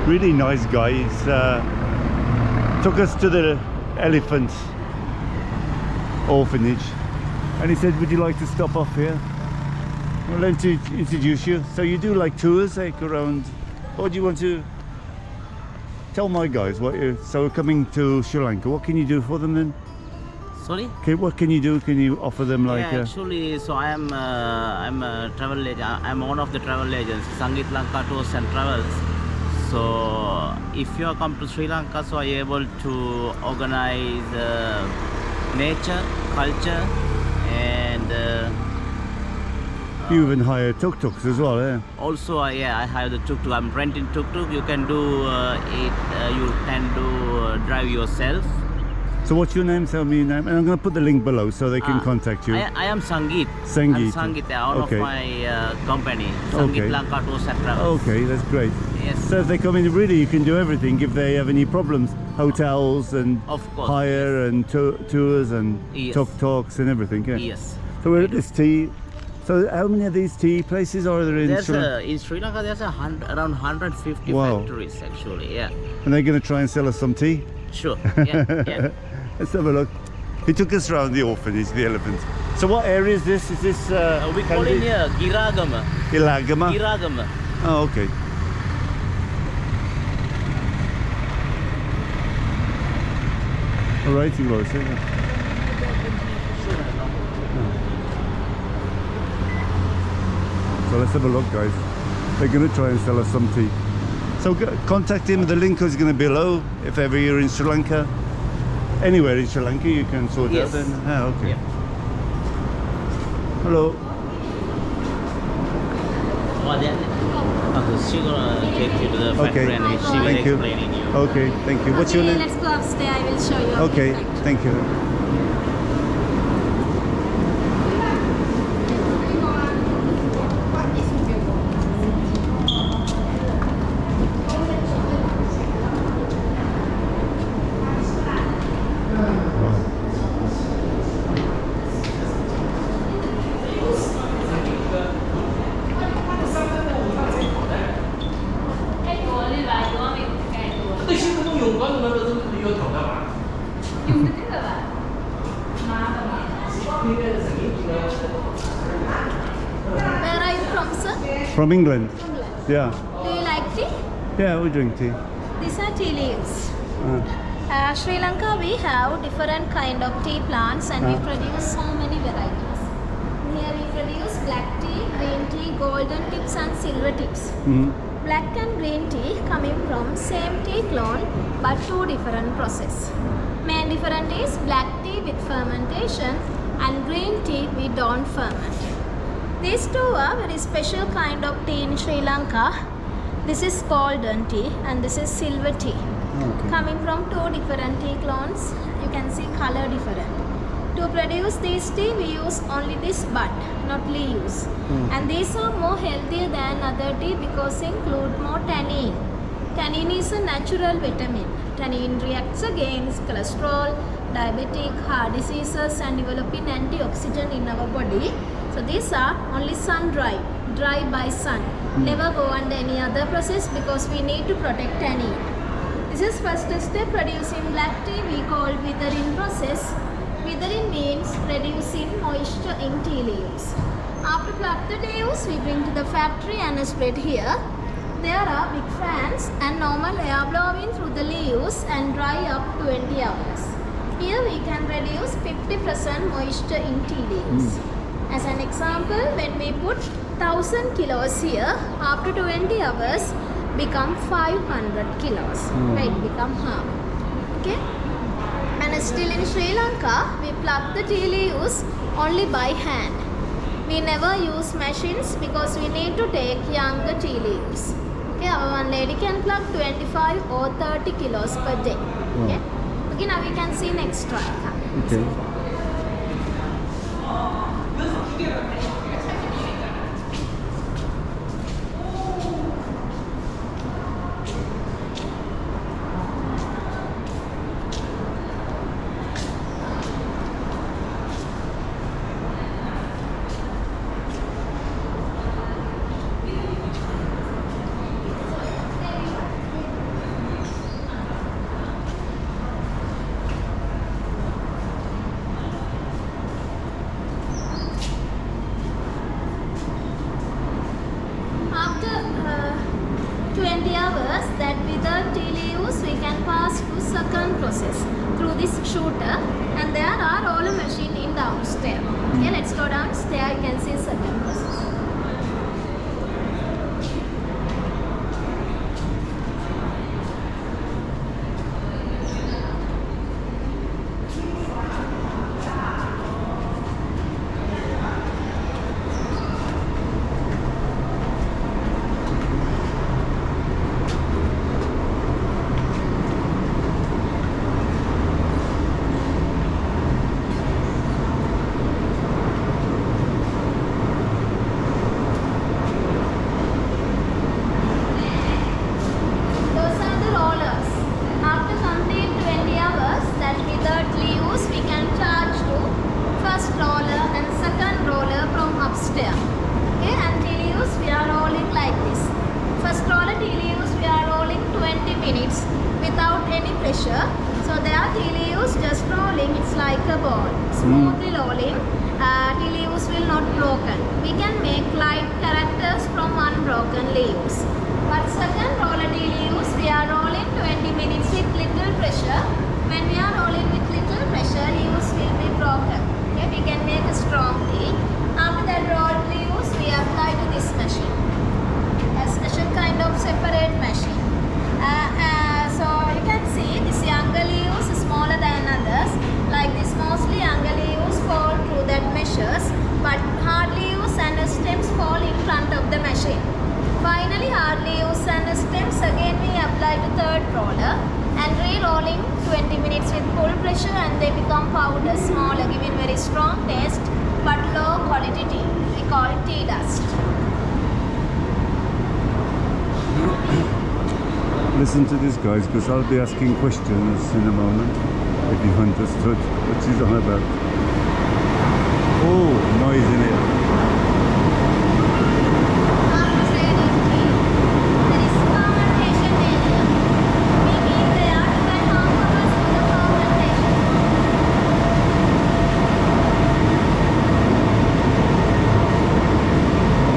Really nice guy. He's took us to the elephant orphanage, and he said, would you like to stop off here? I'd like to introduce you. So you do like tours, like around, or do you want to tell my guys what you, so we're coming to Sri Lanka, what can you do for them then? Sorry? Okay, what can you do? Can you offer them like yeah, actually, so I'm a travel agent. I'm one of the travel agents, Sangeet Lanka Tours and Travels. So if you are come to Sri Lanka, so are you able to organize nature, culture, and you even hire tuk-tuks as well, yeah? also yeah, I have the tuk-tuk. I'm renting tuk-tuk. You can do it. You can do drive yourself. So what's your name? Tell me your name, and I'm going to put the link below so they can contact you. I am Sangeet. Sangeet. I'm Sangeet, one of my company, Sangeet Lanka Tours and Travels. Okay, that's great. Yes. So if they come in, really you can do everything. If they have any problems, hotels and Of course, hire and tours and Yes. talks and everything. Yeah. Yes. So we're at this tea. So how many of these tea places are there in There's Sri Lanka? in Sri Lanka. There's around 150 Wow. factories actually. Yeah. And they're going to try and sell us some tea? Sure. Yeah. Yeah. Let's have a look. He took us around the orphanage, the elephant. So what area is this? Is this We call it here Giragama. Ilagama? Giragama. Oh, okay. All right, you guys. So let's have a look, guys. They're going to try and sell us some tea. So contact him. The link is going to be below. If ever you're in Sri Lanka, anywhere in Sri Lanka, you can sort Yes. out. Then, okay. Yeah. Hello. Okay, she's gonna take you to the factory and she will Thank you. explain you. Okay, thank you. What's your name? Let's go upstairs. I will show you. Okay, thank you. Where are you from, sir? From England? Yeah. Do you like tea? Yeah, we drink tea. These are tea leaves. Sri Lanka, we have different kind of tea plants and we produce so many varieties. Here we produce black tea, green tea, golden tips and silver tips. Black and green tea coming from same tea clone but two different process. Main difference is black tea with fermentation and green tea we don't ferment. These two are very special kind of tea in Sri Lanka. This is golden tea and this is silver tea. Okay. Coming from two different tea clones, you can see color different. To produce this tea, we use only this bud, not leaves. And these are more healthier than other tea because include more tannin. Tannin is a natural vitamin. Tannin reacts against cholesterol, diabetic, heart diseases and developing antioxidant in our body. So these are only sun dry by sun. Never go under any other process because we need to protect tannin. This is first step producing black tea we call withering process. Withering means reducing moisture in tea leaves. After pluck the leaves, we bring to the factory and spread here. There are big fans and normal air blowing through the leaves and dry up 20 hours. Here we can reduce 50% moisture in tea leaves. As an example, when we put 1000 kilos here, after 20 hours, become 500 kilos. Right, become half. Okay? And still in Sri Lanka, we pluck the tea leaves only by hand. We never use machines because we need to take younger tea leaves. Okay, our one lady can pluck 25 or 30 kilos per day. Okay, okay, now we can see next try. Okay. process through this shooter, and there are roller machine in downstairs. Okay, let's go downstairs. You can see second process. Those are the rollers. After complete 20 hours, that without use, we can charge to first roller and second roller from upstairs. Okay, until use we are rolling like this. First roller till use we are rolling 20 minutes without any pressure. So there till use just rolling, it's like a ball. Smoothly rolling. Till use will not broken. We can make light characters from unbroken leaves. But second roller till use we are rolling 20 minutes with little pressure. When we are rolling with little pressure, leaves will be broken. Okay, we can make a strong tea. After that roll leaves we apply to this machine. A special kind of separate machine. So you can see this younger leaves is smaller than others. Like this, mostly younger leaves fall through that measures, but hard leaves and stems fall in front of the machine. Finally, hard leaves and stems again we apply to third roller and re-rolling 20 minutes with full pressure, and they become powder, smaller, giving very strong taste but low quality tea. We call it tea dust. Listen to this, guys, because I'll be asking questions in a moment, if you understood what she's on about. Oh, noise in it. After trading tea, there is fermentation area. We keep there 2.5 hours for the fermentation.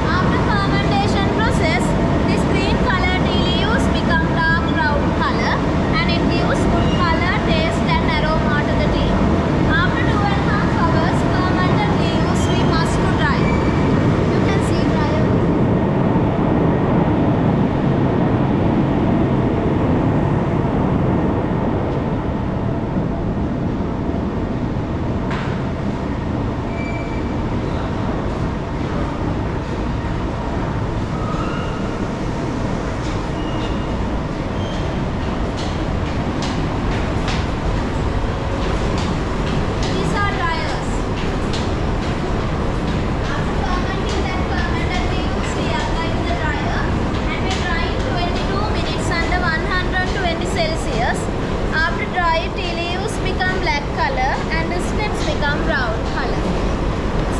After fermentation process, this green color tea leaves become dark brown color, and it gives good color, taste and aroma to the tea. After 2.5 hours, fermented leaves we must to dry. You can see dryer. These are dryers. After fermenting that fermented leaves, we apply to the dryer and we dry it 22 minutes under 120 Celsius. After dry, tea leaves become black color and the stems become brown color.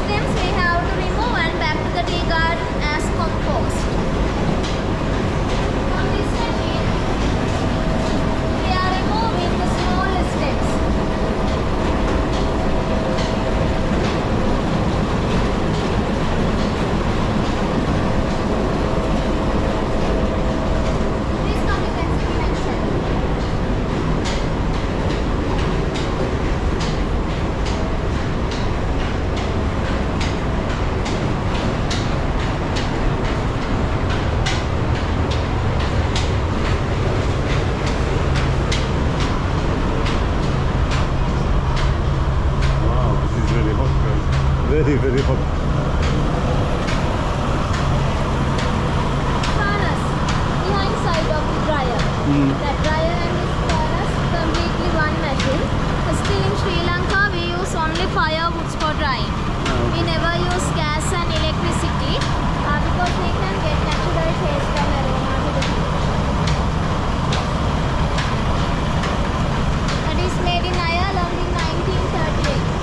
Stems we have to remove and back to the tea garden as compost. From this machine, we are removing the small stems. Please come, you can see next time. Wow, this is very hot, guys. Very, very hot. Furnace behind side of the dryer. That dryer and this furnace completely one machine. Still in Sri Lanka we use only firewoods for drying. We never use gas and electricity because we can get natural taste and aroma to the tea. That is made in Ireland in 1938.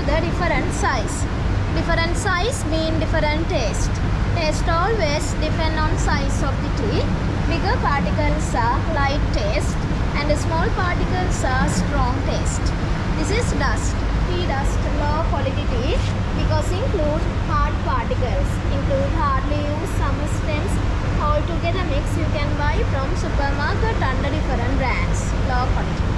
the different size. Different size mean different taste. Taste always depend on size of the tea. Bigger particles are light taste and small particles are strong taste. This is dust. Tea dust low quality tea because include hard particles, include hard leaves, some stems, all together mix you can buy from supermarket under different brands. Low quality.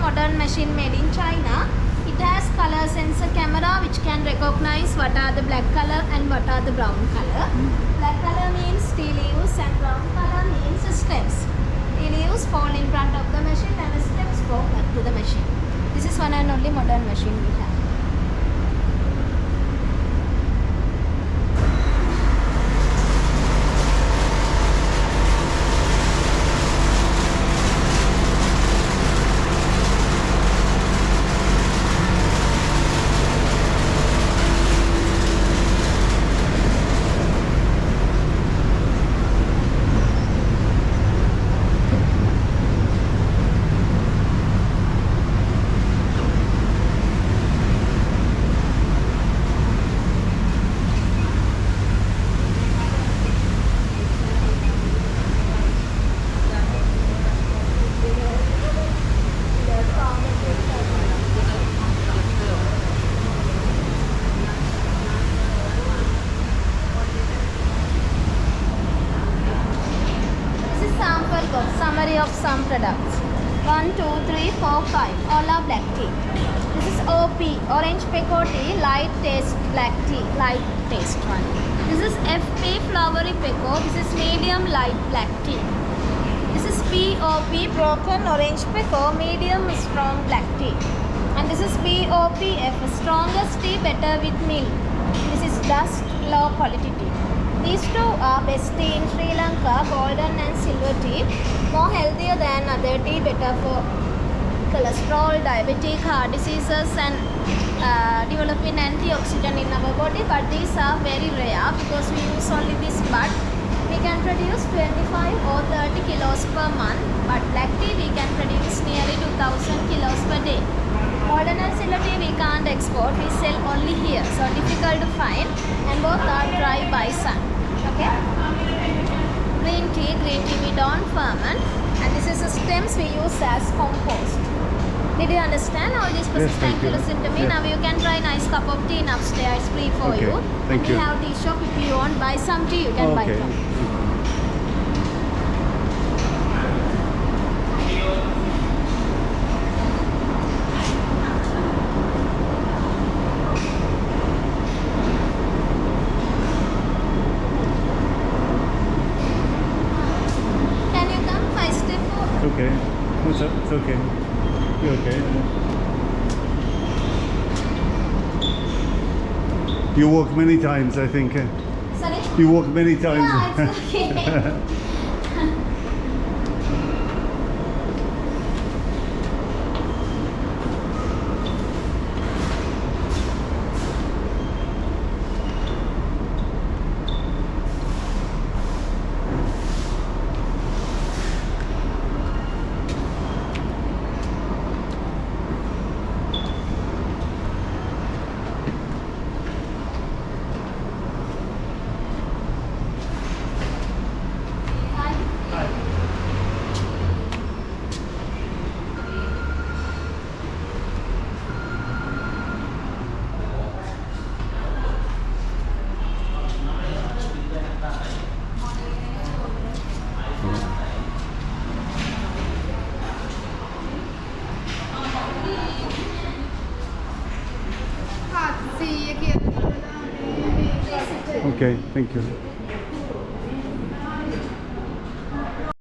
Modern machine made in China. It has color sensor camera which can recognize what are the black color and what are the brown color. Black color means tea leaves and brown color means stems. Tea leaves fall in front of the machine and the stems go back to the machine. This is one and only modern machine we have. Summary of some products. 1, 2, 3, 4, 5. All are black tea. This is OP, orange pekoe tea, light taste black tea, light taste one. This is FP, flowery pekoe. This is medium light black tea. This is POP, broken orange pekoe, medium strong black tea. And this is POPF, strongest tea, better with milk. This is dust, low quality tea. These two are best tea in Sri Lanka, golden and silver tea. More healthier than other tea, better for cholesterol, diabetic, heart diseases and developing antioxidant in our body. But these are very rare because we use only this bud. We can produce 25 or 30 kilos per month. But black tea we can produce nearly 2000 kilos per day. Golden and silver tea we can't export, we sell only here. So difficult to find and both are dry by sun. Okay. Green tea we don't ferment and this is the stems we use as compost. Did you understand all this process? Yes, thank you. Listen to me. Yes. Now you can try nice cup of tea in upstairs, free for Okay, you. thank and you. We have tea shop. If you want buy some tea, you can buy Okay. from. Can you come 5 step more? Okay. What's up? It's okay. You okay? You walk many times, I think. Sorry? You walk many times. Yeah, it's okay. Okay, thank you.